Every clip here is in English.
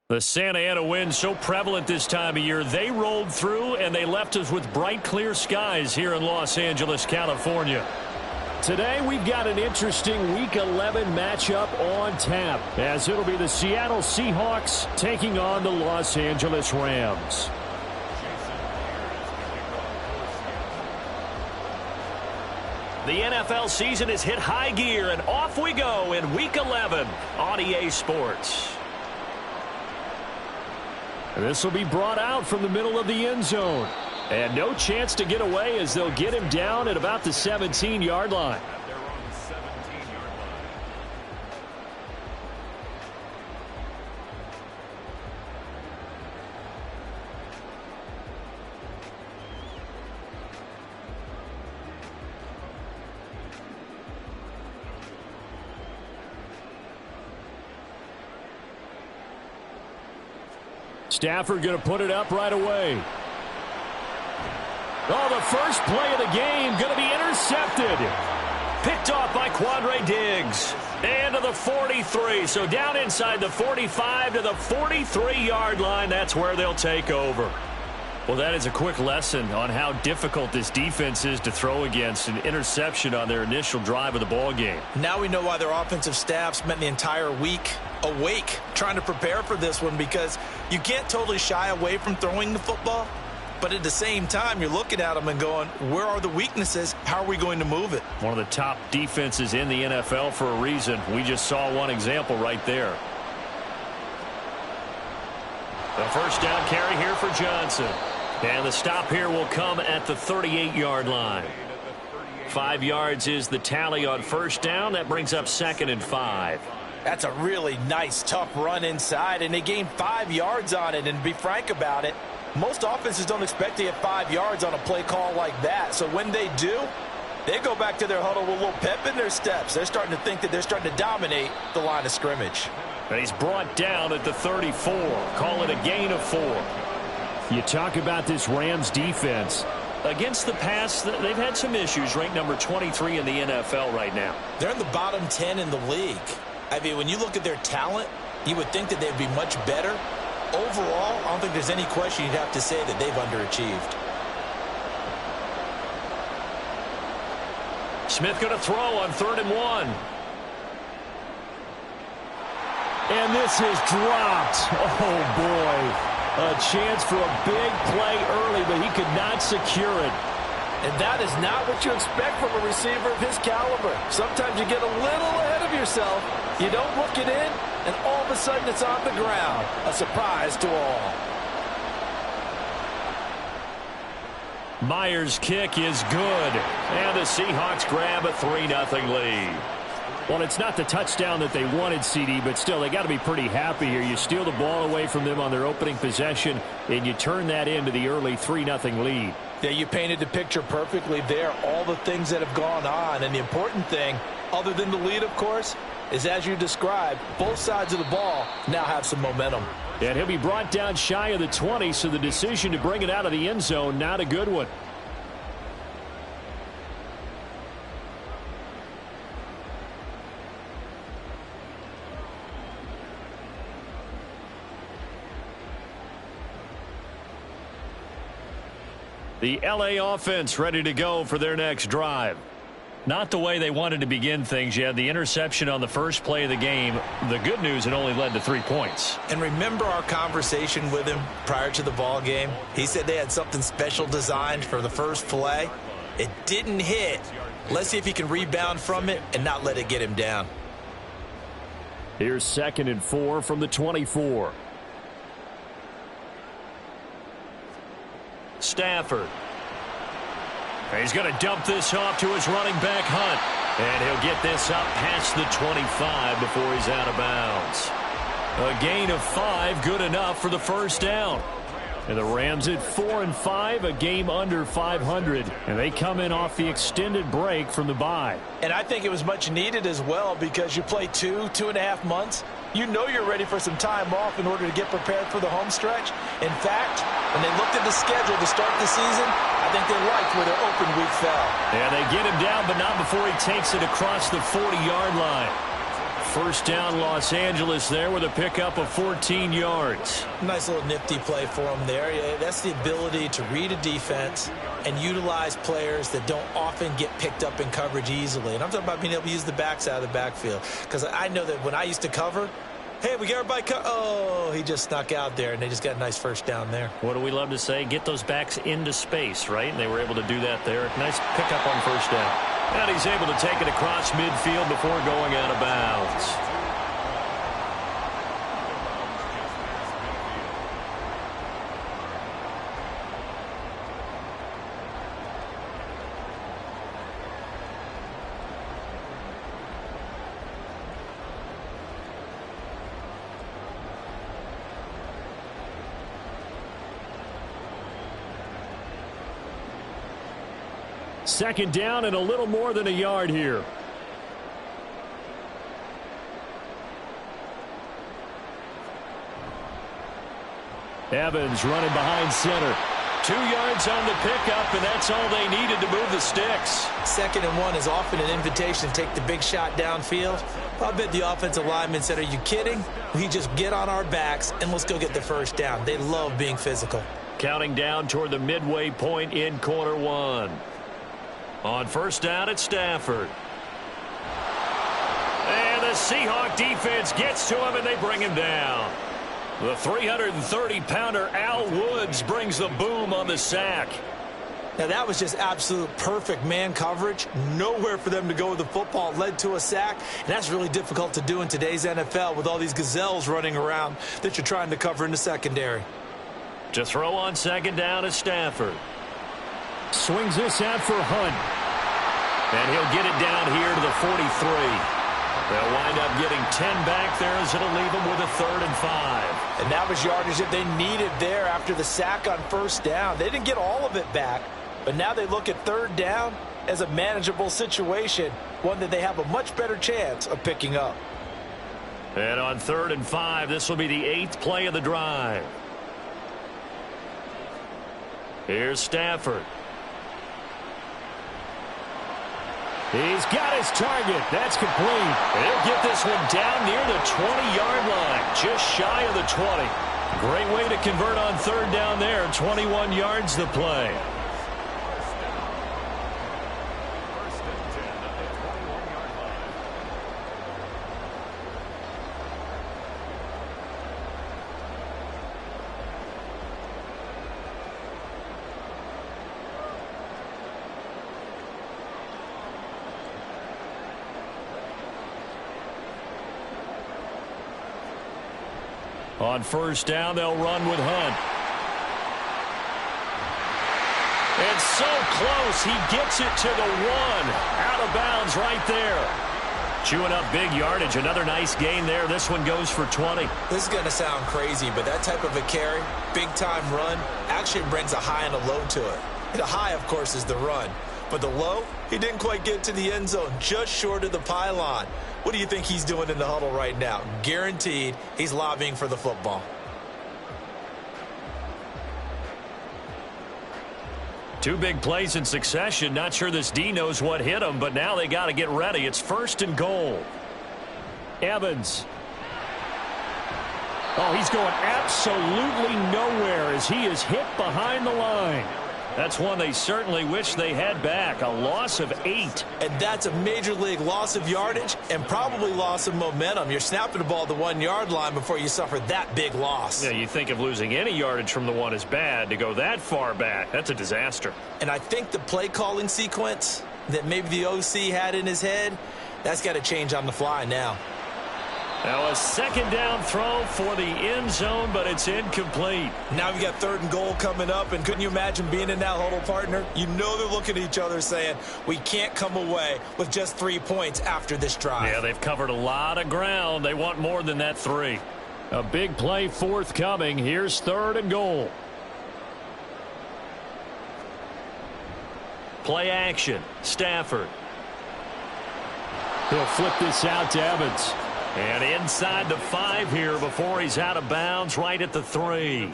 The Santa Ana wind so prevalent this time of year, they rolled through and they left us with bright, clear skies here in Los Angeles, California. Today, we've got an interesting Week 11 matchup on tap, as it'll be the Seattle Seahawks taking on the Los Angeles Rams. The NFL season has hit high gear, and off we go in Week 11 on EA Sports. This will be brought out from the middle of the end zone. And no chance to get away as they'll get him down at about the 17-yard line. Stafford going to put it up right away. Oh, the first play of the game going to be intercepted. Picked off by Quandre Diggs. And to the 43. So down inside the 45 to the 43-yard line. That's where they'll take over. Well, that is a quick lesson on how difficult this defense is to throw against. An interception on their initial drive of the ball game. Now we know why their offensive staff spent the entire week awake trying to prepare for this one, because you can't totally shy away from throwing the football. But at the same time, you're looking at them and going, where are the weaknesses? How are we going to move it? One of the top defenses in the NFL for a reason. We just saw one example right there. The first down carry here for Johnson. And the stop here will come at the 38-yard line. 5 yards is the tally on first down. That brings up 2nd and 5. That's a really nice, tough run inside, and they gained 5 yards on it. And to be frank about it, most offenses don't expect to get 5 yards on a play call like that. So when they do, they go back to their huddle with a little pep in their steps. They're starting to think that they're starting to dominate the line of scrimmage. And he's brought down at the 34. Call it a gain of 4. You talk about this Rams defense. Against the pass, they've had some issues. Ranked number 23 in the NFL right now. They're in the bottom 10 in the league. I mean, when you look at their talent, you would think that they'd be much better. Overall, I don't think there's any question you'd have to say that they've underachieved. Smith going to throw on 3rd and 1. And this is dropped. Oh, boy. A chance for a big play early, but he could not secure it. And that is not what you expect from a receiver of his caliber. Sometimes you get a little ahead of yourself. You don't look it in, and all of a sudden it's on the ground. A surprise to all. Myers' kick is good. And the Seahawks grab a 3-0 lead. Well, it's not the touchdown that they wanted, CD, but still, they got to be pretty happy here. You steal the ball away from them on their opening possession, and you turn that into the early 3-0 lead. Yeah, you painted the picture perfectly there, all the things that have gone on. And the important thing, other than the lead, of course, is as you described, both sides of the ball now have some momentum. And he'll be brought down shy of the 20, so the decision to bring it out of the end zone, not a good one. The LA offense ready to go for their next drive. Not the way they wanted to begin things. You had the interception on the first play of the game. The good news, it only led to 3 points. And remember our conversation with him prior to the ball game? He said they had something special designed for the first play. It didn't hit. Let's see if he can rebound from it and not let it get him down. Here's 2nd and 4 from the 24. Stafford. He's going to dump this off to his running back, Hunt. And he'll get this up past the 25 before he's out of bounds. A gain of 5, good enough for the first down. And the Rams at 4-5, a game under 500. And they come in off the extended break from the bye. And I think it was much needed as well, because you play 2.5 months. You know you're ready for some time off in order to get prepared for the home stretch. In fact, when they looked at the schedule to start the season, I think they liked where their open week fell. Yeah, they get him down, but not before he takes it across the 40-yard line. First down, Los Angeles there with a pickup of 14 yards. Nice little nifty play for him there. Yeah, that's the ability to read a defense and utilize players that don't often get picked up in coverage easily. And I'm talking about being able to use the backs out of the backfield. Because I know that when I used to cover, hey, we got everybody oh, he just snuck out there, and they just got a nice first down there. What do we love to say? Get those backs into space, right? And they were able to do that there. Nice pickup on first down. And he's able to take it across midfield before going out of bounds. Second down and a little more than a yard here. Evans running behind center. 2 yards on the pickup, and that's all they needed to move the sticks. 2nd and 1 is often an invitation to take the big shot downfield. I bet the offensive lineman said, are you kidding? We just get on our backs, and let's go get the first down. They love being physical. Counting down toward the midway point in quarter 1. On first down, it's Stafford. And the Seahawk defense gets to him, and they bring him down. The 330-pounder Al Woods brings the boom on the sack. Now, that was just absolute perfect man coverage. Nowhere for them to go with the football. It led to a sack, and that's really difficult to do in today's NFL with all these gazelles running around that you're trying to cover in the secondary. To throw on second down is Stafford. Swings this out for Hunt. And he'll get it down here to the 43. They'll wind up getting 10 back there as it'll leave them with a 3rd and 5. And that was yardage that they needed there after the sack on first down. They didn't get all of it back, but now they look at 3rd down as a manageable situation, one that they have a much better chance of picking up. And on 3rd and 5, this will be the 8th play of the drive. Here's Stafford. He's got his target. That's complete. He'll get this one down near the 20-yard line, just shy of the 20. Great way to convert on 3rd down there. 21 yards the play. On first down, they'll run with Hunt. It's so close. He gets it to the 1. Out of bounds right there. Chewing up big yardage. Another nice gain there. This one goes for 20. This is going to sound crazy, but that type of a carry, big-time run, actually brings a high and a low to it. The high, of course, is the run. But the low, he didn't quite get to the end zone, just short of the pylon. What do you think he's doing in the huddle right now? Guaranteed he's lobbying for the football. Two big plays in succession. Not sure this D knows what hit him, but now they got to get ready. It's 1st and goal. Evans. Oh, he's going absolutely nowhere as he is hit behind the line. That's one they certainly wish they had back. A loss of 8. And that's a major league loss of yardage and probably loss of momentum. You're snapping the ball to the 1-yard line before you suffer that big loss. Yeah, you think of losing any yardage from the 1 is bad. To go that far back, that's a disaster. And I think the play calling sequence that maybe the OC had in his head, that's got to change on the fly now. Now a 2nd down throw for the end zone, but it's incomplete. Now we got 3rd and goal coming up, and couldn't you imagine being in that huddle, partner? You know they're looking at each other saying, we can't come away with just 3 points after this drive. Yeah, they've covered a lot of ground. They want more than that 3. A big play forthcoming. Here's 3rd and goal. Play action. Stafford. He'll flip this out to Evans. And inside the 5 here before he's out of bounds, right at the 3.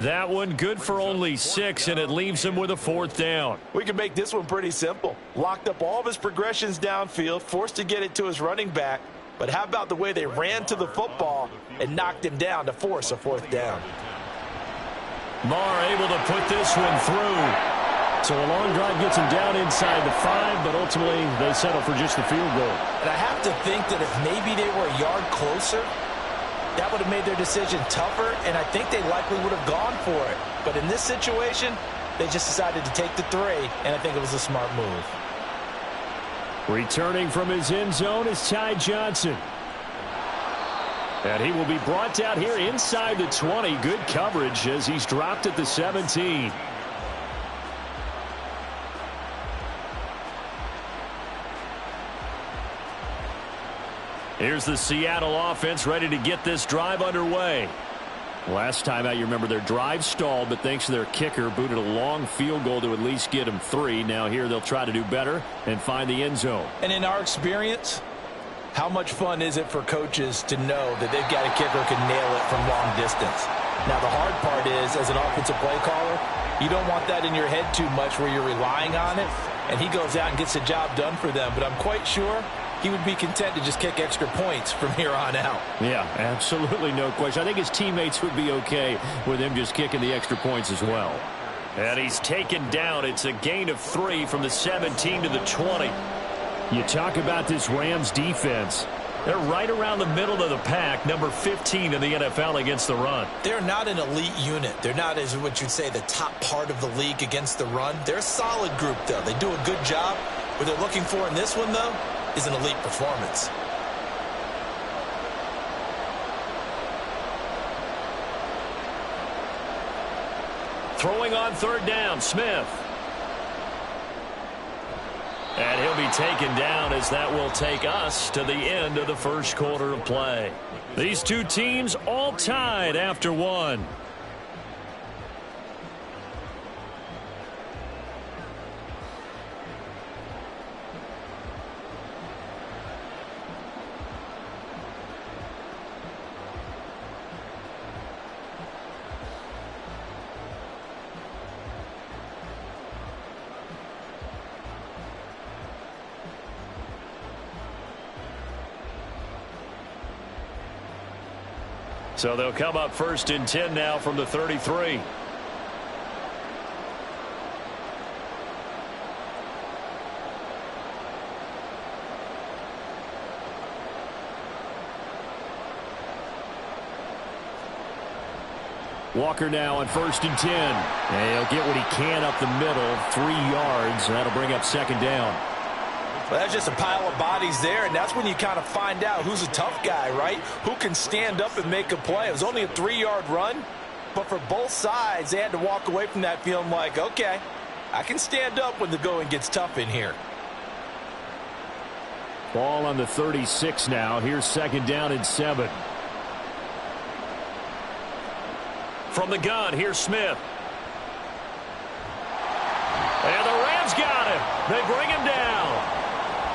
That one good for only 6, and it leaves him with a 4th down. We can make this one pretty simple. Locked up all of his progressions downfield, forced to get it to his running back. But how about the way they ran to the football and knocked him down to force a fourth down? Marr able to put this one through. So a long drive gets him down inside the 5, but ultimately they settle for just the field goal. And I have to think that if maybe they were a yard closer, that would have made their decision tougher, and I think they likely would have gone for it. But in this situation, they just decided to take the 3, and I think it was a smart move. Returning from his end zone is Ty Johnson. And he will be brought down here inside the 20. Good coverage as he's dropped at the 17. Here's the Seattle offense ready to get this drive underway. Last time out, you remember their drive stalled, but thanks to their kicker, booted a long field goal to at least get them 3. Now here they'll try to do better and find the end zone. And in our experience, how much fun is it for coaches to know that they've got a kicker who can nail it from long distance? Now the hard part is, as an offensive play caller, you don't want that in your head too much where you're relying on it, and he goes out and gets the job done for them. But I'm quite sure he would be content to just kick extra points from here on out. Yeah, absolutely no question. I think his teammates would be okay with him just kicking the extra points as well. And he's taken down. It's a gain of 3 from the 17 to the 20. You talk about this Rams defense. They're right around the middle of the pack, number 15 in the NFL against the run. They're not an elite unit. They're not, as what you'd say, the top part of the league against the run. They're a solid group, though. They do a good job. What they're looking for in this one, though, is an elite performance. Throwing on 3rd down, Smith. And he'll be taken down as that will take us to the end of the first quarter of play. These two teams all tied after 1. So they'll come up 1st and 10 now from the 33. Walker now on 1st and 10. And he'll get what he can up the middle, 3 yards. That'll bring up 2nd down. Well, that's just a pile of bodies there, and that's when you kind of find out who's a tough guy, right? Who can stand up and make a play. It was only a 3-yard run, but for both sides, they had to walk away from that feeling like, okay, I can stand up when the going gets tough in here. Ball on the 36 now. Here's 2nd down and 7. From the gun, here's Smith. And the Rams got him. They bring him down.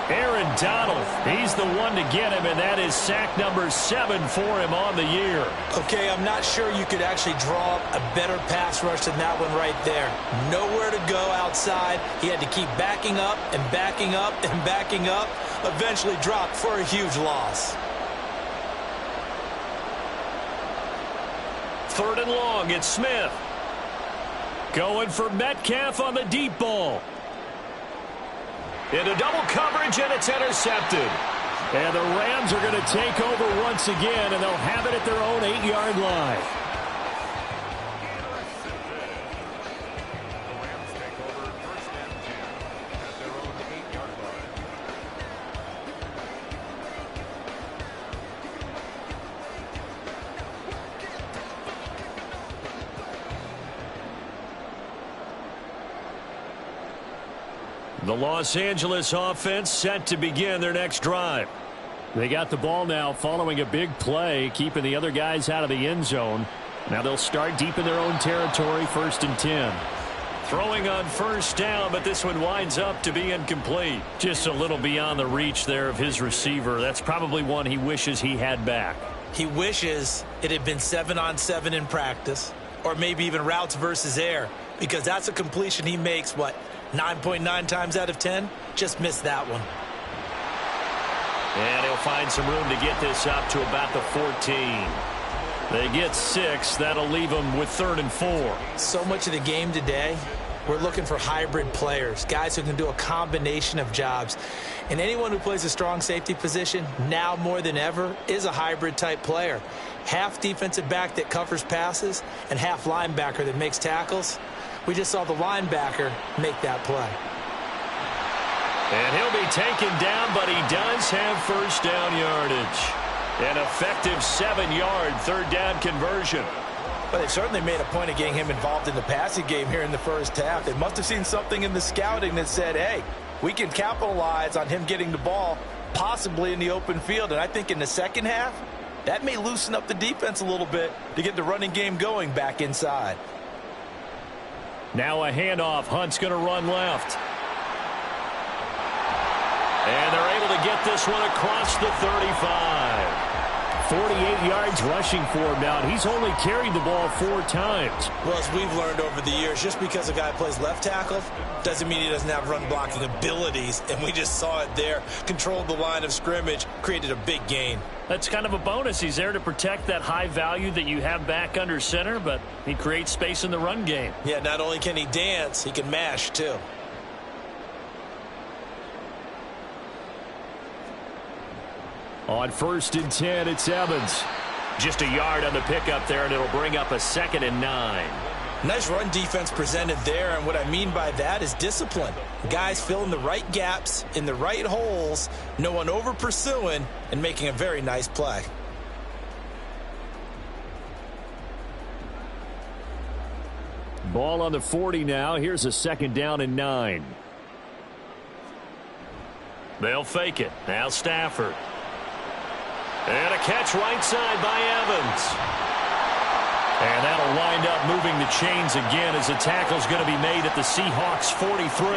Aaron Donald, he's the one to get him, and that is sack number 7 for him on the year. Okay, I'm not sure you could actually draw up a better pass rush than that one right there. Nowhere to go outside. He had to keep backing up and backing up and backing up. Eventually dropped for a huge loss. 3rd and long, it's Smith. Going for Metcalf on the deep ball. Into double coverage, and it's intercepted. And the Rams are going to take over once again, and they'll have it at their own 8-yard line. The Los Angeles offense set to begin their next drive. They got the ball now following a big play, keeping the other guys out of the end zone. Now they'll start deep in their own territory, 1st and 10. Throwing on 1st down, but this one winds up to be incomplete. Just a little beyond the reach there of his receiver. That's probably one he wishes he had back. He wishes it had been 7-on-7 in practice, or maybe even routes versus air, because that's a completion he makes, 9.9 times out of 10? Just missed that one. And he'll find some room to get this up to about the 14. They get 6. That'll leave them with 3rd and 4. So much of the game today, we're looking for hybrid players, guys who can do a combination of jobs. And anyone who plays a strong safety position, now more than ever, is a hybrid-type player. Half defensive back that covers passes and half linebacker that makes tackles. We just saw the linebacker make that play. And he'll be taken down, but he does have first down yardage. An effective 7-yard third down conversion. But they certainly made a point of getting him involved in the passing game here in the first half. They must have seen something in the scouting that said, hey, we can capitalize on him getting the ball, possibly in the open field. And I think in the second half, that may loosen up the defense a little bit to get the running game going back inside. Now a handoff. Hunt's going to run left. And they're able to get this one across the 35. 48 yards rushing for him now. He's only carried the ball 4 times. Well, as we've learned over the years, just because a guy plays left tackle doesn't mean he doesn't have run blocking abilities. And we just saw it there. Controlled the line of scrimmage, created a big gain. That's kind of a bonus. He's there to protect that high value that you have back under center, but he creates space in the run game. Yeah, not only can he dance, he can mash too. On 1st and 10, it's Evans. Just a yard on the pickup there, and it'll bring up a 2nd and 9. Nice run defense presented there, and what I mean by that is discipline. Guys filling the right gaps in the right holes, no one over pursuing, and making a very nice play. Ball on the 40 now. Here's a 2nd down and 9. They'll fake it. Now Stafford. And a catch right side by Evans. And that'll wind up moving the chains again as the tackle's going to be made at the Seahawks 43.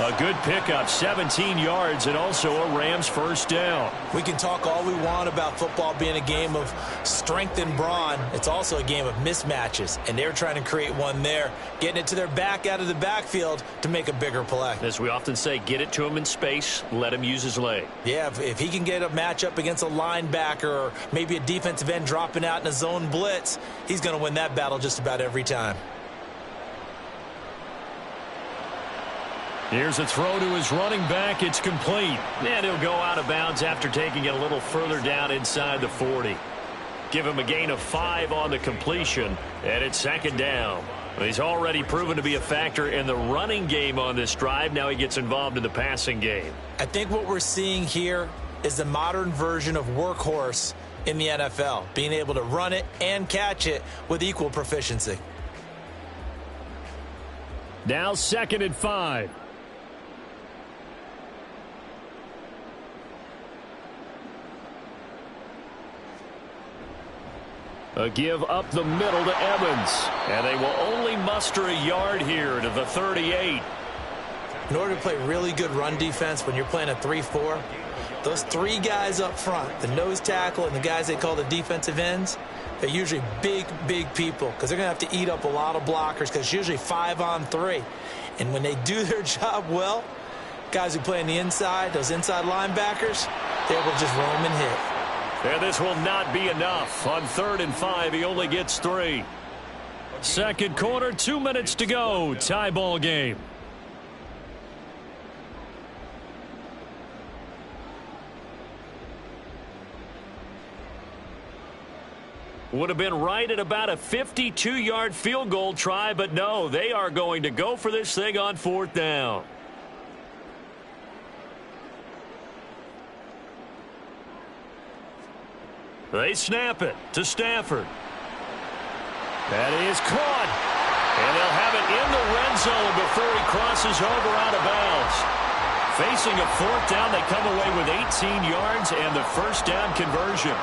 A good pickup, 17 yards, and also a Rams first down. We can talk all we want about football being a game of strength and brawn. It's also a game of mismatches, and they're trying to create one there, getting it to their back out of the backfield to make a bigger play. As we often say, get it to him in space, let him use his leg. Yeah, if he can get a matchup against a linebacker or maybe a defensive end dropping out in a zone blitz, he's going to win that battle just about every time. Here's a throw to his running back. It's complete. And he'll go out of bounds after taking it a little further down inside the 40. Give him a gain of 5 on the completion, and it's 2nd down. He's already proven to be a factor in the running game on this drive. Now he gets involved in the passing game. I think what we're seeing here is the modern version of workhorse in the NFL, being able to run it and catch it with equal proficiency. Now 2nd and 5. A give up the middle to Evans. And they will only muster a yard here to the 38. In order to play really good run defense when you're playing a 3-4, those 3 guys up front, the nose tackle and the guys they call the defensive ends, they're usually big, big people because they're going to have to eat up a lot of blockers because it's usually 5 on 3. And when they do their job well, guys who play on the inside, those inside linebackers, they're able to just roam and hit. And this will not be enough. On 3rd and 5, he only gets 3. Second quarter, 2 minutes to go. Tie ball game. Would have been right at about a 52-yard field goal try, but no, they are going to go for this thing on 4th down. They snap it to Stafford. That is caught. And they'll have it in the red zone before he crosses over out of bounds. Facing a 4th down, they come away with 18 yards and the first down conversion.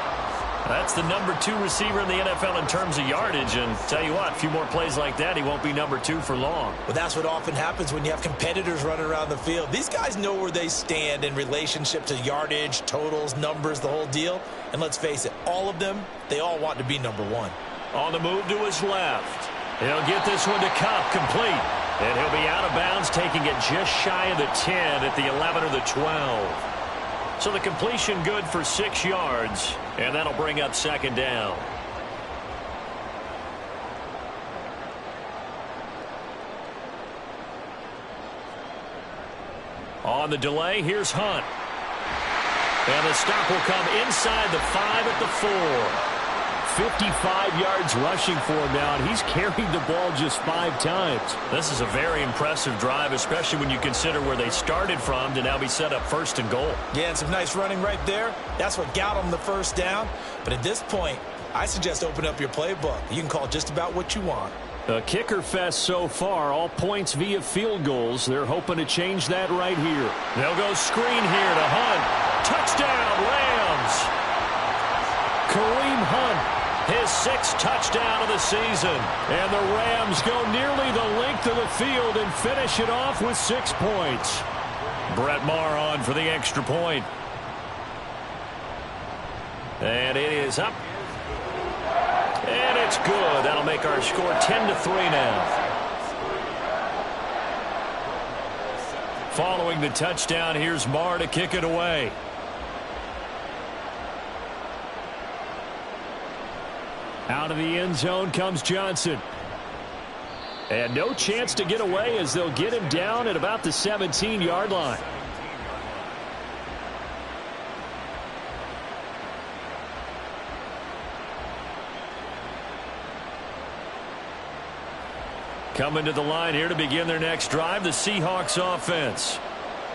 That's the number 2 receiver in the NFL in terms of yardage. And tell you what, a few more plays like that, he won't be number 2 for long. Well, that's what often happens when you have competitors running around the field. These guys know where they stand in relationship to yardage, totals, numbers, the whole deal. And let's face it, all of them, they all want to be number 1. On the move to his left. He'll get this one to Kupp, complete. And he'll be out of bounds, taking it just shy of the 10 at the 11 or the 12. So the completion good for 6 yards, and that'll bring up second down. On the delay, here's Hunt. And the stop will come inside the 5 at the 4. 55 yards rushing for him now, and he's carried the ball just 5 times. This is a very impressive drive, especially when you consider where they started from to now be set up first and goal. Yeah, and some nice running right there. That's what got them the first down. But at this point, I suggest open up your playbook. You can call just about what you want. A kicker fest so far, all points via field goals. They're hoping to change that right here. They'll go screen here to Hunt. Touchdown, Rams! Kareem Hunt, his 6th touchdown of the season. And the Rams go nearly the length of the field and finish it off with 6 points. Brett Maher on for the extra point. And it is up. And it's good. That'll make our score 10-3 now. Following the touchdown, here's Maher to kick it away. Out of the end zone comes Johnson. And no chance to get away as they'll get him down at about the 17-yard line. Coming to the line here to begin their next drive, the Seahawks offense.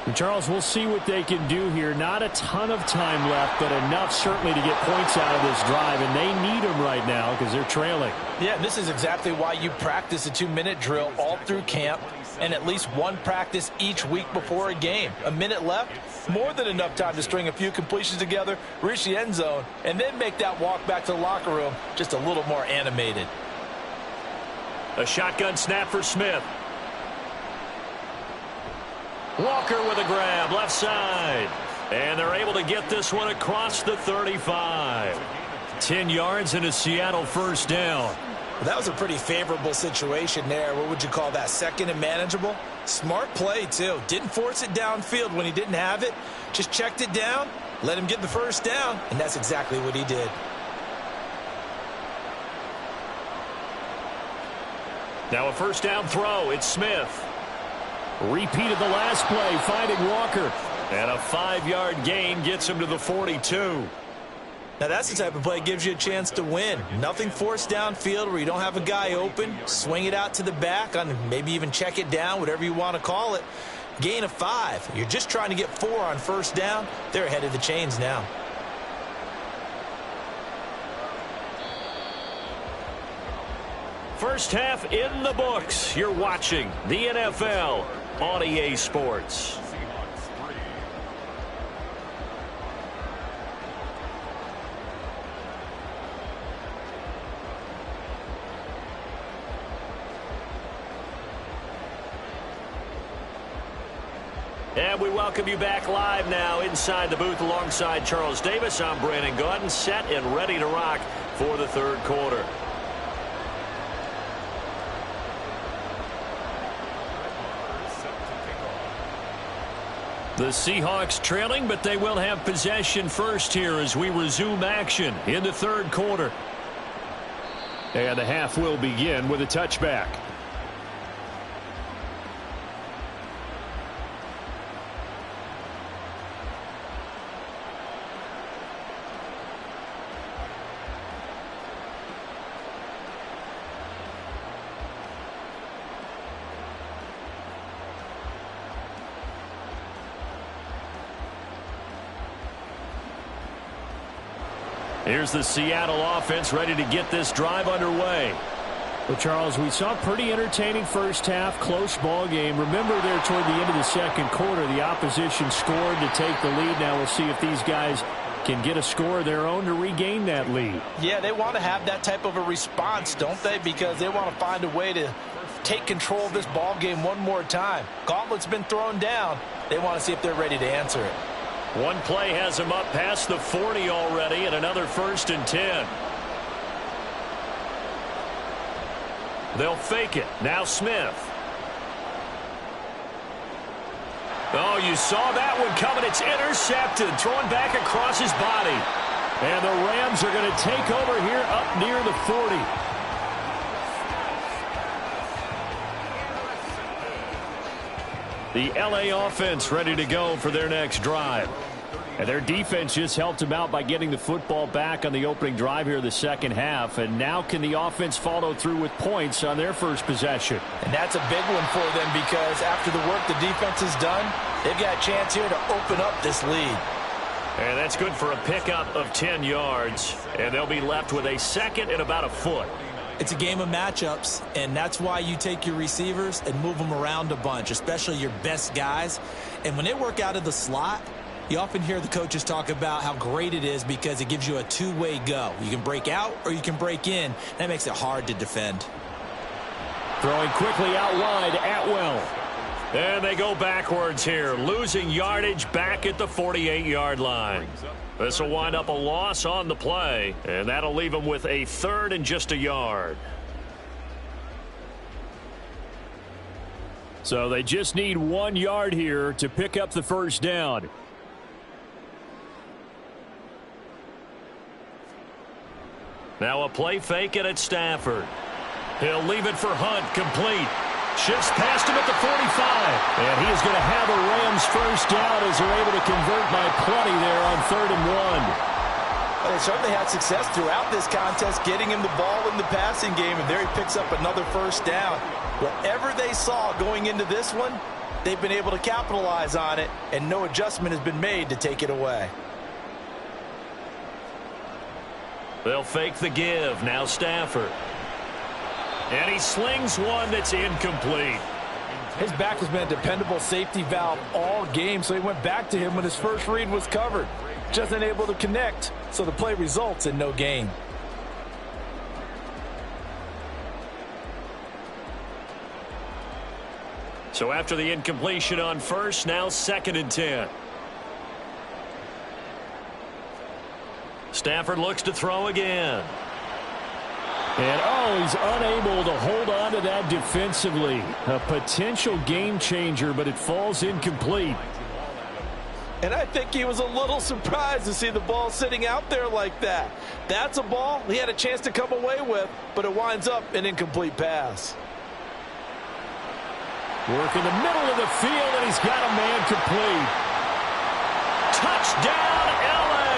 And Charles, we'll see what they can do here. Not a ton of time left, but enough certainly to get points out of this drive, and they need them right now because they're trailing. Yeah, this is exactly why you practice a 2-minute drill all through camp and at least one practice each week before a game. A minute left, more than enough time to string a few completions together, reach the end zone, and then make that walk back to the locker room just a little more animated. A shotgun snap for Smith. Walker with a grab, left side. And they're able to get this one across the 35. 10 yards and a Seattle first down. Well, that was a pretty favorable situation there. What would you call that? Second and manageable? Smart play, too. Didn't force it downfield when he didn't have it. Just checked it down, let him get the first down, and that's exactly what he did. Now a first down throw. It's Smith. Repeated the last play, finding Walker. And a 5-yard gain gets him to the 42. Now that's the type of play that gives you a chance to win. Nothing forced downfield where you don't have a guy open. Swing it out to the back, on maybe even check it down, whatever you want to call it. Gain of 5. You're just trying to get 4 on first down. They're ahead of the chains now. First half in the books. You're watching the NFL on EA Sports. And we welcome you back live now inside the booth alongside Charles Davis. I'm Brandon Gaudin, set and ready to rock for the third quarter. The Seahawks trailing, but they will have possession first here as we resume action in the third quarter. And the half will begin with a touchback. Here's the Seattle offense ready to get this drive underway. Well, Charles, we saw a pretty entertaining first half, close ball game. Remember there toward the end of the second quarter, the opposition scored to take the lead. Now we'll see if these guys can get a score of their own to regain that lead. Yeah, they want to have that type of a response, don't they? Because they want to find a way to take control of this ball game one more time. Gauntlet's been thrown down. They want to see if they're ready to answer it. One play has him up past the 40 already, and another 1st and 10. They'll fake it. Now Smith. Oh, you saw that one coming. It's intercepted, thrown back across his body. And the Rams are going to take over here up near the 40. The LA offense ready to go for their next drive. And their defense just helped them out by getting the football back on the opening drive here in the second half. And now can the offense follow through with points on their first possession? And that's a big one for them because after the work the defense has done, they've got a chance here to open up this lead. And that's good for a pickup of 10 yards. And they'll be left with a second and about a foot. It's a game of matchups, and that's why you take your receivers and move them around a bunch, especially your best guys. And when they work out of the slot, you often hear the coaches talk about how great it is because it gives you a two-way go. You can break out or you can break in. That makes it hard to defend. Throwing quickly out wide, Atwell. And they go backwards here, losing yardage back at the 48-yard line. This will wind up a loss on the play, and that'll leave them with a third and just a yard. So they just need 1 yard here to pick up the first down. Now a play fake it at Stafford. He'll leave it for Hunt, complete. Shifts past him at the 45. And he is going to have a Rams first down as they're able to convert by plenty there on 3rd and 1. Well, they certainly had success throughout this contest getting him the ball in the passing game, and there he picks up another first down. Whatever they saw going into this one, they've been able to capitalize on it, and no adjustment has been made to take it away. They'll fake the give. Now Stafford. And he slings one that's incomplete. His back has been a dependable safety valve all game, so he went back to him when his first read was covered. Just unable to connect, so the play results in no gain. So after the incompletion on first, now 2nd and 10. Stafford looks to throw again. And, oh, he's unable to hold on to that defensively. A potential game changer, but it falls incomplete. And I think he was a little surprised to see the ball sitting out there like that. That's a ball he had a chance to come away with, but it winds up an incomplete pass. Work in the middle of the field, and he's got a man complete. Touchdown, L.A.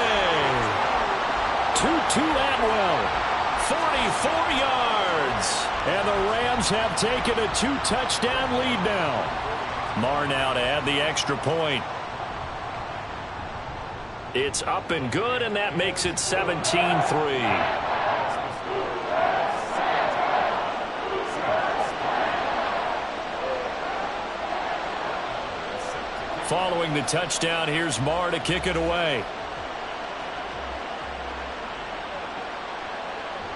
2-2 Atwell. 44 yards. And the Rams have taken a 2-touchdown lead now. Marr now to add the extra point. It's up and good, and that makes it 17-3. Following the touchdown, here's Marr to kick it away.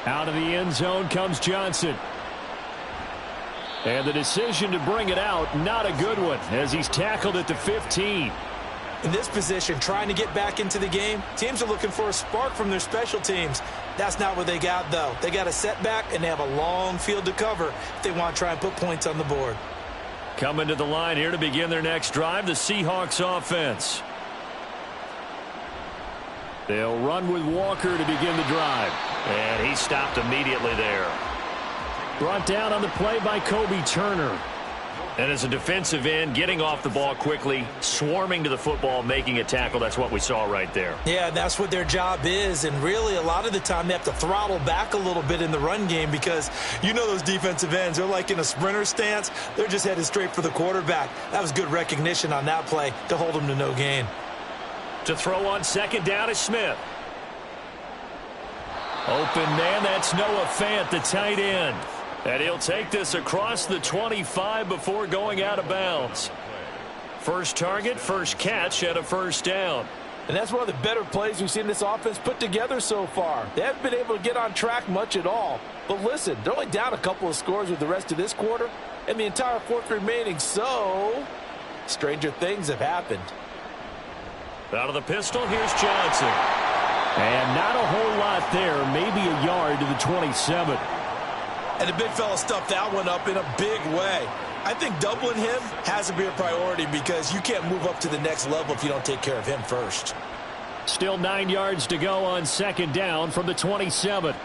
Out of the end zone comes Johnson. And the decision to bring it out, not a good one, as he's tackled at the 15. In this position, trying to get back into the game, teams are looking for a spark from their special teams. That's not what they got, though. They got a setback, and they have a long field to cover if they want to try and put points on the board. Coming to the line here to begin their next drive, the Seahawks offense. They'll run with Walker to begin the drive. And he stopped immediately there. Brought down on the play by Kobe Turner. And as a defensive end, getting off the ball quickly, swarming to the football, making a tackle. That's what we saw right there. Yeah, that's what their job is. And really, a lot of the time, they have to throttle back a little bit in the run game because you know those defensive ends, they're like in a sprinter stance. They're just headed straight for the quarterback. That was good recognition on that play to hold them to no gain. To throw on 2nd down is Smith. Open man, that's Noah Fant, the tight end. And he'll take this across the 25 before going out of bounds. First target, first catch, and a first down. And that's one of the better plays we've seen this offense put together so far. They haven't been able to get on track much at all. But listen, they're only down a couple of scores with the rest of this quarter and the entire fourth remaining. So, stranger things have happened. Out of the pistol, here's Johnson. And not a whole lot there, maybe a yard to the 27. And the big fella stuffed that one up in a big way. I think doubling him has to be a priority because you can't move up to the next level if you don't take care of him first. Still 9 yards to go on second down from the 27.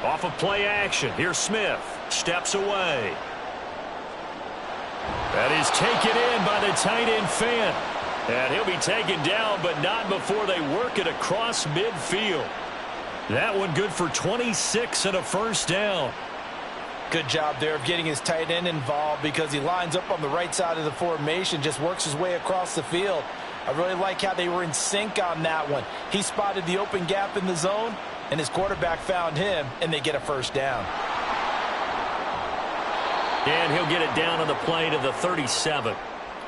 Off of play action. Here's Smith. Steps away. That is taken in by the tight end Fant. And he'll be taken down, but not before they work it across midfield. That one good for 26 and a first down. Good job there of getting his tight end involved because he lines up on the right side of the formation, just works his way across the field. I really like how they were in sync on that one. He spotted the open gap in the zone, and his quarterback found him, and they get a first down. And he'll get it down on the play to the 37.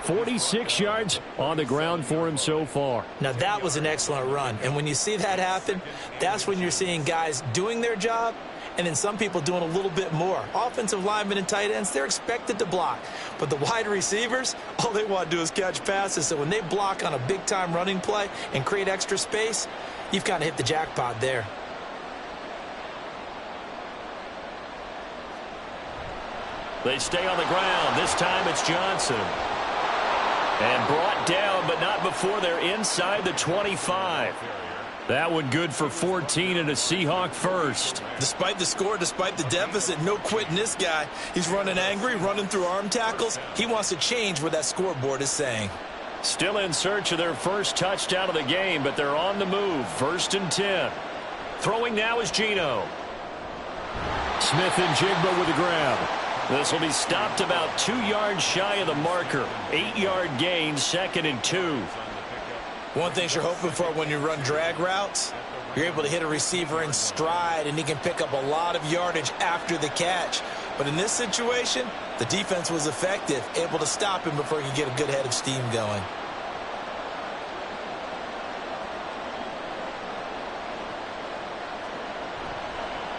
46 yards on the ground for him so far. Now, that was an excellent run. And when you see that happen, that's when you're seeing guys doing their job and then some people doing a little bit more. Offensive linemen and tight ends, they're expected to block. But the wide receivers, all they want to do is catch passes. So when they block on a big-time running play and create extra space, you've kind of hit the jackpot there. They stay on the ground. This time it's Johnson. And brought down, but not before they're inside the 25. That one good for 14 and a Seahawk first. Despite the score, despite the deficit, no quitting this guy. He's running angry, running through arm tackles. He wants to change what that scoreboard is saying. Still in search of their first touchdown of the game, but they're on the move. 1st and 10. Throwing now is Geno. Smith and Jigba with the grab. This will be stopped about 2 yards shy of the marker. 8-yard gain, 2nd and 2. One thing you're hoping for when you run drag routes, you're able to hit a receiver in stride, and he can pick up a lot of yardage after the catch. But in this situation, the defense was effective, able to stop him before he could get a good head of steam going.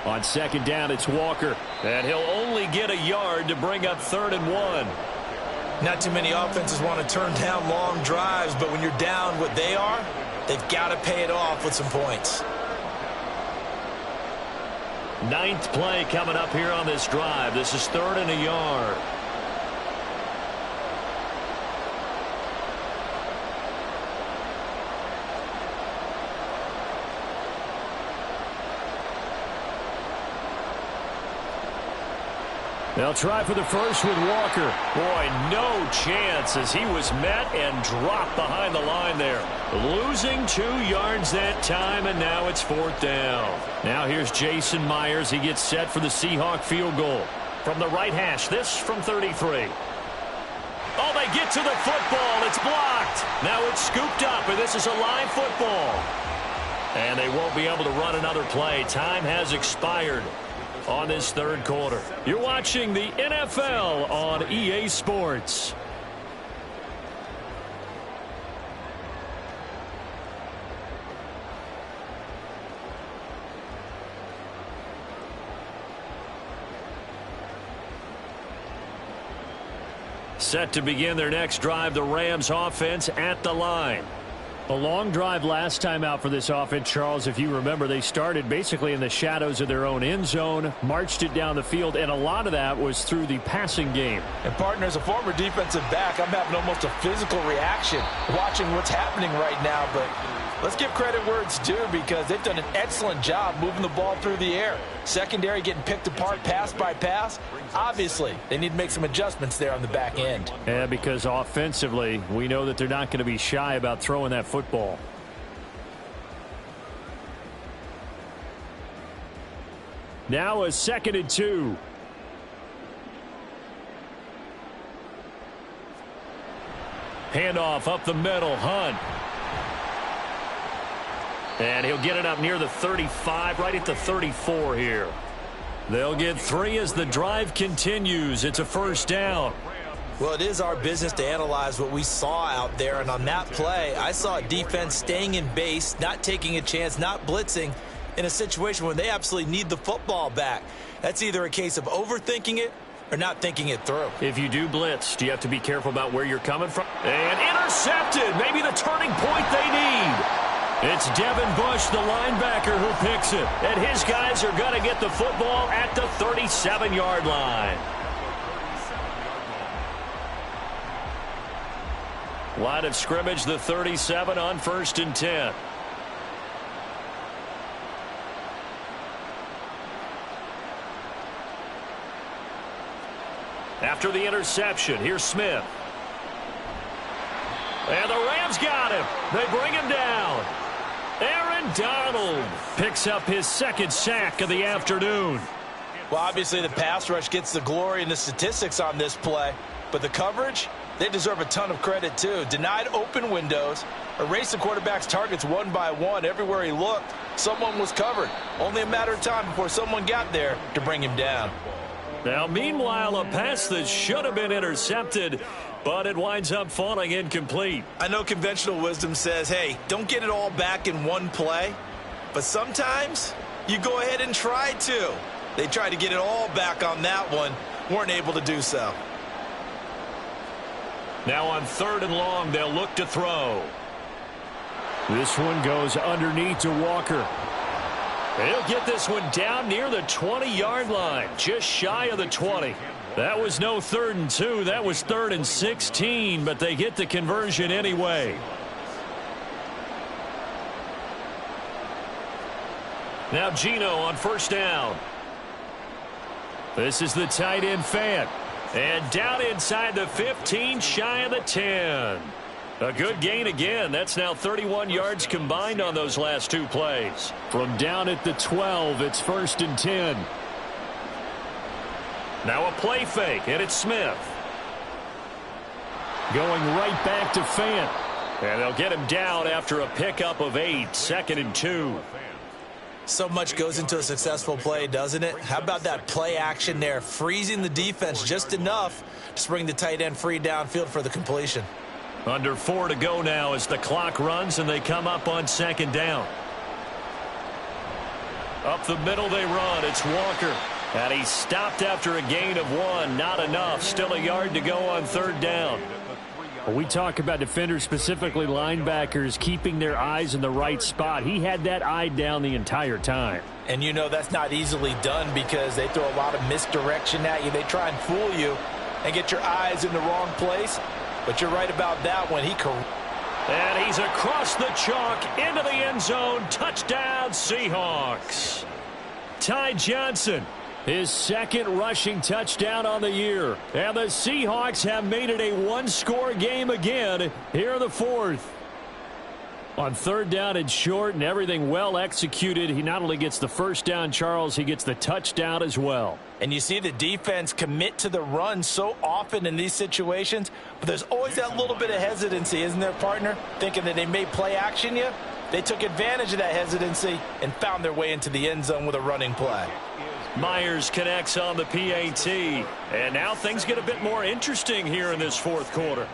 On second down, it's Walker. And he'll only get a yard to bring up 3rd and 1. Not too many offenses want to turn down long drives, but when you're down what they are, they've got to pay it off with some points. 9th play coming up here on this drive. This is 3rd and a yard. They'll try for the first with Walker. Boy, no chance as he was met and dropped behind the line there. Losing 2 yards that time, and now it's 4th down. Now here's Jason Myers. He gets set for the Seahawk field goal. From the right hash, this from 33. Oh, they get to the football. It's blocked. Now it's scooped up, and this is a live football. And they won't be able to run another play. Time has expired on this 3rd quarter. You're watching the NFL on EA Sports. Set to begin their next drive, the Rams offense at the line. A long drive last time out for this offense, Charles. If you remember, they started basically in the shadows of their own end zone, marched it down the field, and a lot of that was through the passing game. And, partner, as a former defensive back, I'm having almost a physical reaction watching what's happening right now. But let's give credit where it's due because they've done an excellent job moving the ball through the air. Secondary getting picked apart pass by pass. Obviously, they need to make some adjustments there on the back end. Yeah, because offensively, we know that they're not going to be shy about throwing that football. Now a 2nd and 2. Handoff up the middle, Hunt. And he'll get it up near the 35, right at the 34 here. They'll get 3 as the drive continues. It's a first down. Well, it is our business to analyze what we saw out there, and on that play, I saw a defense staying in base, not taking a chance, not blitzing in a situation when they absolutely need the football back. That's either a case of overthinking it or not thinking it through. If you do blitz, do you have to be careful about where you're coming from? And intercepted, maybe the turning point they need. It's Devin Bush, the linebacker, who picks it. And his guys are going to get the football at the 37-yard line. Line of scrimmage, the 37 on 1st and 10. After the interception, here's Smith. And the Rams got him. They bring him down. Aaron Donald picks up his 2nd sack of the afternoon. Well, obviously the pass rush gets the glory and the statistics on this play, but the coverage, they deserve a ton of credit too. Denied open windows, erased the quarterback's targets one by one. Everywhere he looked, someone was covered. Only a matter of time before someone got there to bring him down. Now, meanwhile, a pass that should have been intercepted, but it winds up falling incomplete. I know conventional wisdom says, hey, don't get it all back in one play, but sometimes you go ahead and try to. They tried to get it all back on that one, weren't able to do so. Now on 3rd and long, they'll look to throw. This one goes underneath to Walker. He'll get this one down near the 20-yard line, just shy of the 20. That was no 3rd and 2. That was 3rd and 16, but they get the conversion anyway. Now Geno on 1st down. This is the tight end Fant. And down inside the 15, shy of the 10. A good gain again. That's now 31 yards combined on those last 2 plays. From down at the 12, it's 1st and 10. Now a play fake, and it's Smith. Going right back to Fant. And they'll get him down after a pickup of 8, 2nd and 2. So much goes into a successful play, doesn't it? How about that play action there, freezing the defense just enough to bring the tight end free downfield for the completion. Under 4 to go now as the clock runs and they come up on 2nd down. Up the middle they run. It's Walker. And he's stopped after a gain of 1. Not enough. Still a yard to go on 3rd down. Well, we talk about defenders, specifically linebackers, keeping their eyes in the right spot. He had that eye down the entire time. And you know that's not easily done because they throw a lot of misdirection at you. They try and fool you and get your eyes in the wrong place. But you're right about that one. And he's across the chalk into the end zone. Touchdown, Seahawks. Ty Johnson, his 2nd rushing touchdown on the year. And the Seahawks have made it a 1-score game again here in the 4th. On 3rd down and short and everything well executed, he not only gets the 1st down, Charles, he gets the touchdown as well. And you see the defense commit to the run so often in these situations, but there's always that little bit of hesitancy, isn't there, partner? Thinking that they may play action you. They took advantage of that hesitancy and found their way into the end zone with a running play. Myers connects on the PAT. And now things get a bit more interesting here in this 4th quarter.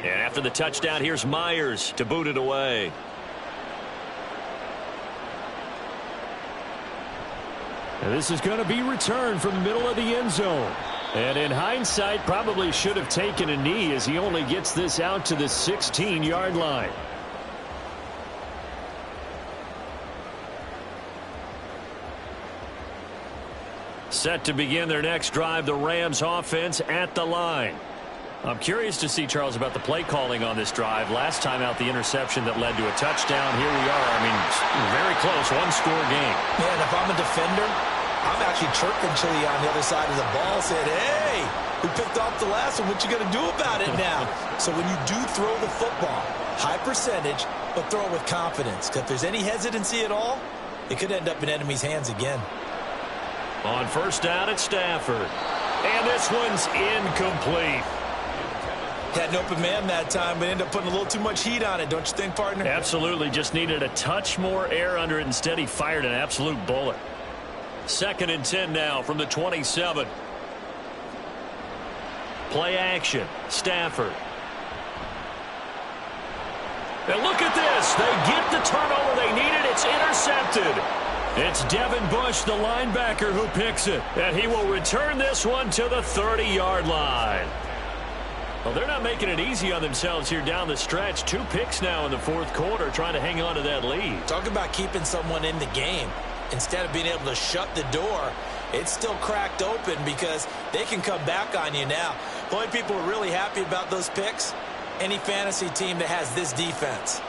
And after the touchdown, here's Myers to boot it away. And this is going to be returned from the middle of the end zone. And in hindsight, probably should have taken a knee as he only gets this out to the 16-yard line. Set to begin their next drive, the Rams offense at the line. I'm curious to see, Charles, about the play calling on this drive. Last time out, the interception that led to a touchdown. Here we are. I mean, very close, 1-score game. Yeah, and if I'm a defender, I'm actually chirping to you on the other side of the ball, saying, hey, we picked off the last one. What you going to do about it now? So when you do throw the football, high percentage, but throw it with confidence. Because if there's any hesitancy at all, it could end up in enemy's hands again. On 1st down, it's Stafford. And this one's incomplete. Had an open man that time, but ended up putting a little too much heat on it, don't you think, partner? Absolutely. Just needed a touch more air under it. Instead, he fired an absolute bullet. 2nd and 10 now from the 27. Play action. Stafford. And look at this. They get the turnover they needed. It's intercepted. It's Devin Bush, the linebacker, who picks it. And he will return this one to the 30-yard line. Well, they're not making it easy on themselves here down the stretch. 2 picks now in the fourth quarter trying to hang on to that lead. Talk about keeping someone in the game. Instead of being able to shut the door, it's still cracked open because they can come back on you now. The only people who are really happy about those picks, any fantasy team that has this defense.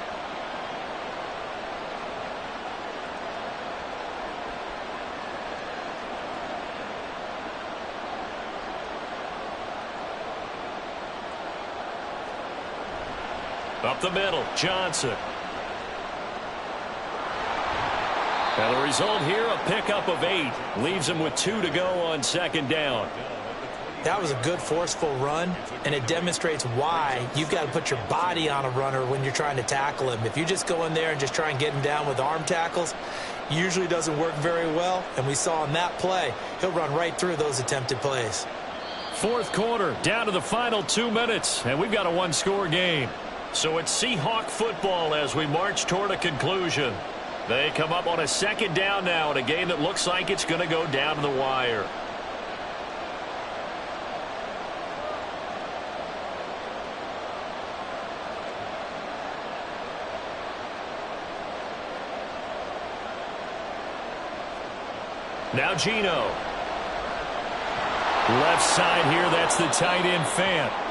Up the middle, Johnson. And the result here, a pickup of 8. Leaves him with 2 to go on second down. That was a good forceful run, and it demonstrates why you've got to put your body on a runner when you're trying to tackle him. If you just go in there and just try and get him down with arm tackles, usually doesn't work very well, and we saw in that play, he'll run right through those attempted plays. Fourth quarter, down to the final 2 minutes, and we've got a 1-score game. So it's Seahawk football as we march toward a conclusion. They come up on a second down now in a game that looks like it's going to go down to the wire. Now Geno. Left side here, that's the tight end Fant.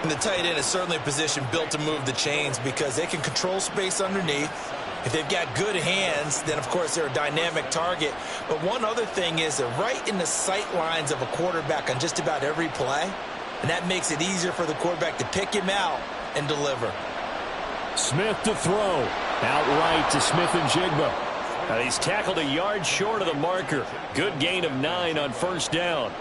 And the tight end is certainly a position built to move the chains because they can control space underneath. If they've got good hands, then, of course, they're a dynamic target. But one other thing is they're right in the sight lines of a quarterback on just about every play, and that makes it easier for the quarterback to pick him out and deliver. Smith to throw. Outright to Smith and Jigba. He's tackled a yard short of the marker. Good gain of 9 on first down.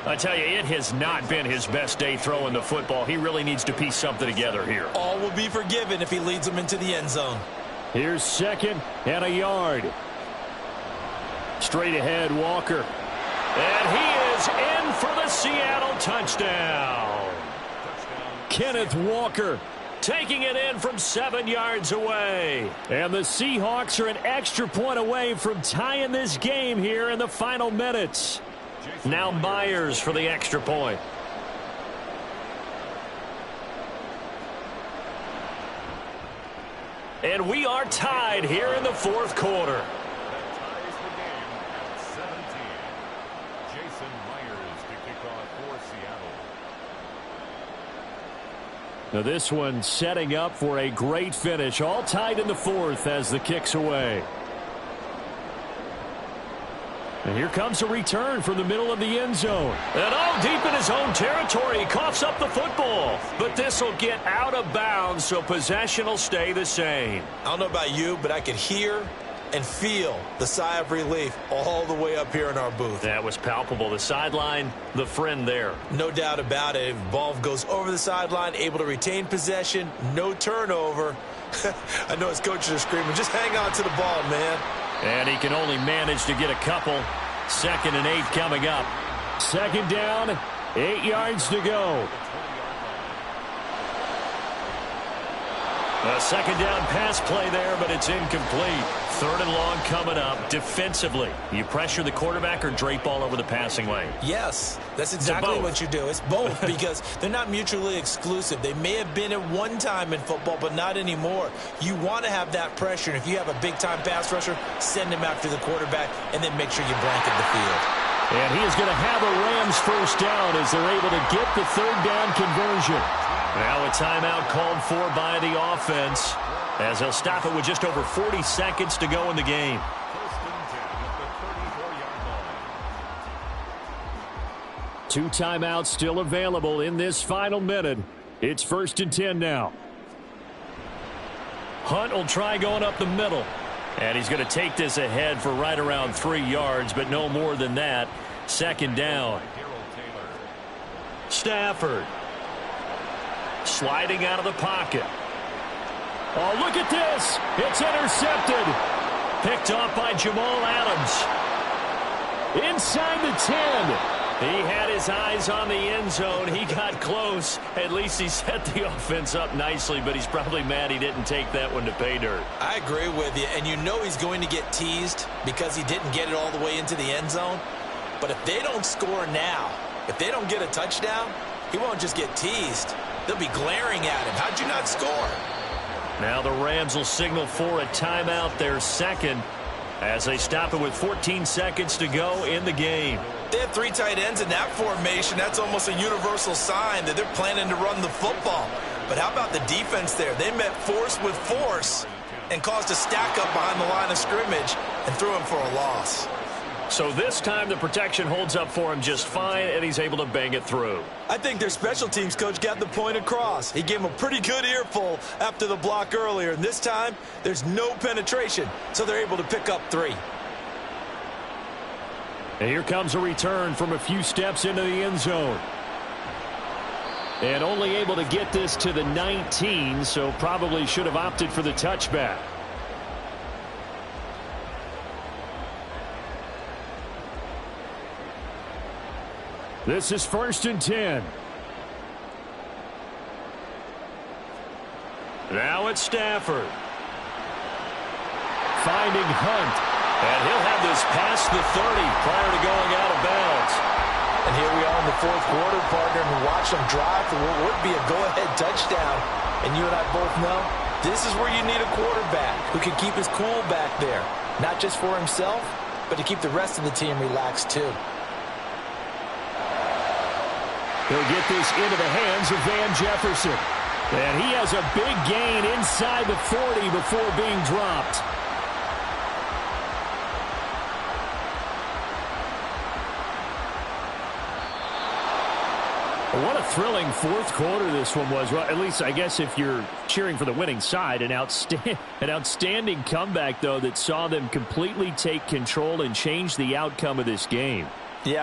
I tell you, it has not been his best day throwing the football. He really needs to piece something together here. All will be forgiven if he leads them into the end zone. Here's 2nd and a yard. Straight ahead, Walker. And he is in for the Seattle touchdown. Kenneth Walker taking it in from 7 yards away. And the Seahawks are an extra point away from tying this game here in the final minutes. Now Myers for the extra point. And we are tied here in the fourth quarter. That ties the game at 17. Jason Myers to kick off for Seattle. Now this one setting up for a great finish. All tied in the fourth as the kick's away. And here comes a return from the middle of the end zone. And all deep in his own territory, he coughs up the football. But this will get out of bounds, so possession will stay the same. I don't know about you, but I could hear and feel the sigh of relief all the way up here in our booth. That was palpable. The sideline, the friend there. No doubt about it. If the ball goes over the sideline, able to retain possession, no turnover. I know his coaches are screaming, just hang on to the ball, man. And he can only manage to get a couple. 2nd and 8 coming up. 2nd down, 8 yards to go. A 2nd down pass play there, but it's incomplete. 3rd and long coming up. Defensively, you pressure the quarterback or drape all over the passing lane? Yes, that's exactly what you do. It's both because they're not mutually exclusive. They may have been at one time in football, but not anymore. You want to have that pressure, and if you have a big-time pass rusher, send him after the quarterback, and then make sure you blanket the field. And he is going to have a Rams first down as they're able to get the 3rd down conversion. Now a timeout called for by the offense as they'll stop it with just over 40 seconds to go in the game. 2 timeouts still available in this final minute. It's 1st and 10 now. Hunt will try going up the middle. And he's going to take this ahead for right around 3 yards, but no more than that. 2nd down. Stafford. Sliding out of the pocket. Oh, look at this. It's intercepted. Picked off by Jamal Adams. Inside the 10. He had his eyes on the end zone. He got close. At least he set the offense up nicely, but he's probably mad he didn't take that one to pay dirt. I agree with you, and you know he's going to get teased because he didn't get it all the way into the end zone. But if they don't score now, if they don't get a touchdown, He won't just get teased. They'll be glaring at him. How'd you not score? Now the Rams will signal for a timeout, their second, as they stop it with 14 seconds to go in the game. They have 3 tight ends in that formation. That's almost a universal sign that they're planning to run the football. But how about the defense there? They met force with force and caused a stack up behind the line of scrimmage and threw him for a loss. So this time the protection holds up for him just fine, and he's able to bang it through. I think their special teams coach got the point across. He gave him a pretty good earful after the block earlier, and this time there's no penetration, so they're able to pick up 3. And here comes a return from a few steps into the end zone. And only able to get this to the 19, so probably should have opted for the touchback. This is 1st and 10. Now it's Stafford. Finding Hunt. And he'll have this past the 30 prior to going out of bounds. And here we are in the 4th quarter, partner, and watch them drive for what would be a go-ahead touchdown. And you and I both know this is where you need a quarterback who can keep his cool back there, not just for himself, but to keep the rest of the team relaxed too. He'll get this into the hands of Van Jefferson. And he has a big gain inside the 40 before being dropped. What a thrilling 4th quarter this one was. Well, at least, I guess, if you're cheering for the winning side. An outstanding comeback, though, that saw them completely take control and change the outcome of this game. Yeah.